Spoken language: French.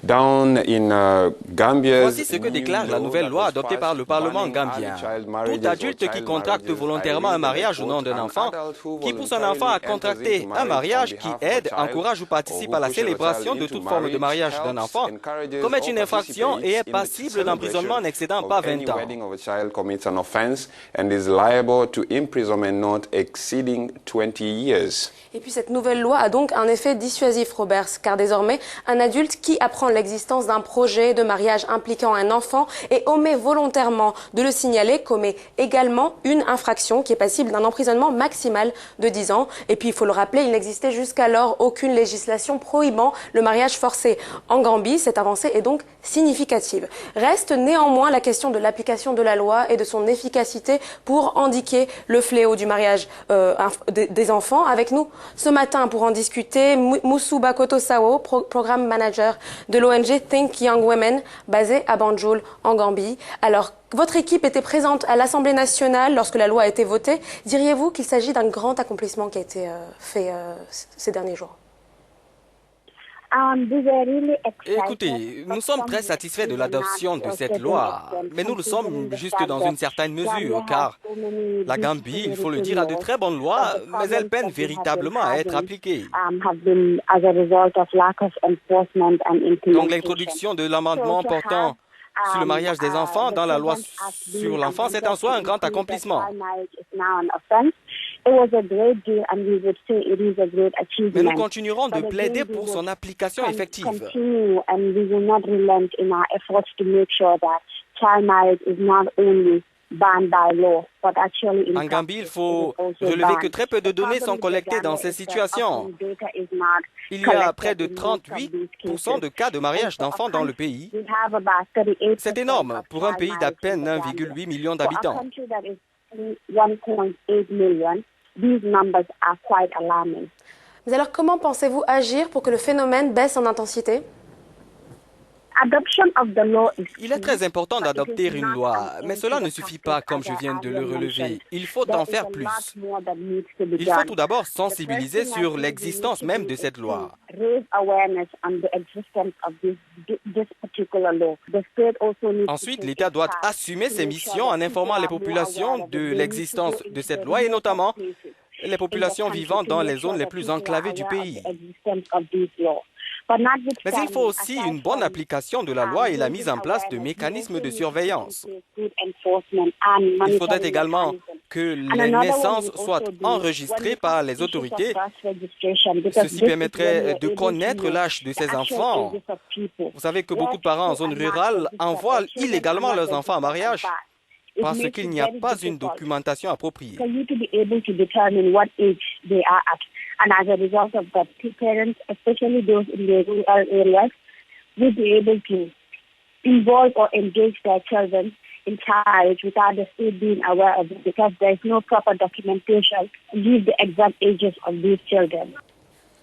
Voici ce que déclare la nouvelle loi adoptée par le Parlement gambien. Tout adulte qui contracte volontairement un mariage au nom d'un enfant, qui pousse un enfant à contracter un mariage, qui aide, encourage ou participe à la célébration de toute forme de mariage d'un enfant, commet une infraction et est passible d'emprisonnement n'excédant pas 20 ans. Et puis cette nouvelle loi a donc un effet dissuasif, Robert, car désormais, un adulte qui apprend l'existence d'un projet de mariage impliquant un enfant et omet volontairement de le signaler commet également une infraction qui est passible d'un emprisonnement maximal de 10 ans. Et puis, il faut le rappeler, il n'existait jusqu'alors aucune législation prohibant le mariage forcé. En Gambie, cette avancée est donc significative. Reste néanmoins la question de l'application de la loi et de son efficacité pour endiguer le fléau du mariage des enfants. Avec nous ce matin pour en discuter, Moussou Bakoto Sao, programme manager de l'ONG Think Young Women, basée à Banjul, en Gambie. Alors, votre équipe était présente à l'Assemblée nationale lorsque la loi a été votée. Diriez-vous qu'il s'agit d'un grand accomplissement qui a été fait ces derniers jours? Écoutez, nous sommes très satisfaits de l'adoption de cette loi, mais nous le sommes juste dans une certaine mesure, car la Gambie, il faut le dire, a de très bonnes lois, mais elles peinent véritablement à être appliquées. Donc l'introduction de l'amendement portant sur le mariage des enfants dans la loi sur l'enfance est en soi un grand accomplissement. Mais nous continuerons de plaider pour son application effective. En Gambie, il faut relever que très peu de données sont collectées dans ces situations. Il y a près de 38% de cas de mariage d'enfants dans le pays. C'est énorme pour un pays d'à peine 1,8 million d'habitants. Mais alors, comment pensez-vous agir pour que le phénomène baisse en intensité? Il est très important d'adopter une loi, mais cela ne suffit pas, comme je viens de le relever. Il faut en faire plus. Il faut tout d'abord sensibiliser sur l'existence même de cette loi. Ensuite, l'État doit assumer ses missions en informant les populations de l'existence de cette loi et notamment les populations vivant dans les zones les plus enclavées du pays. Mais il faut aussi une bonne application de la loi et la mise en place de mécanismes de surveillance. Il faudrait également que les naissances soient enregistrées par les autorités. Ceci permettrait de connaître l'âge de ces enfants. Vous savez que beaucoup de parents en zone rurale envoient illégalement leurs enfants en mariage parce qu'il n'y a pas une documentation appropriée. And as a result of that, parents, especially those in the rural areas, will be able to involve or engage their children in marriage without the state being aware of it because there is no proper documentation to give the exact ages of these children.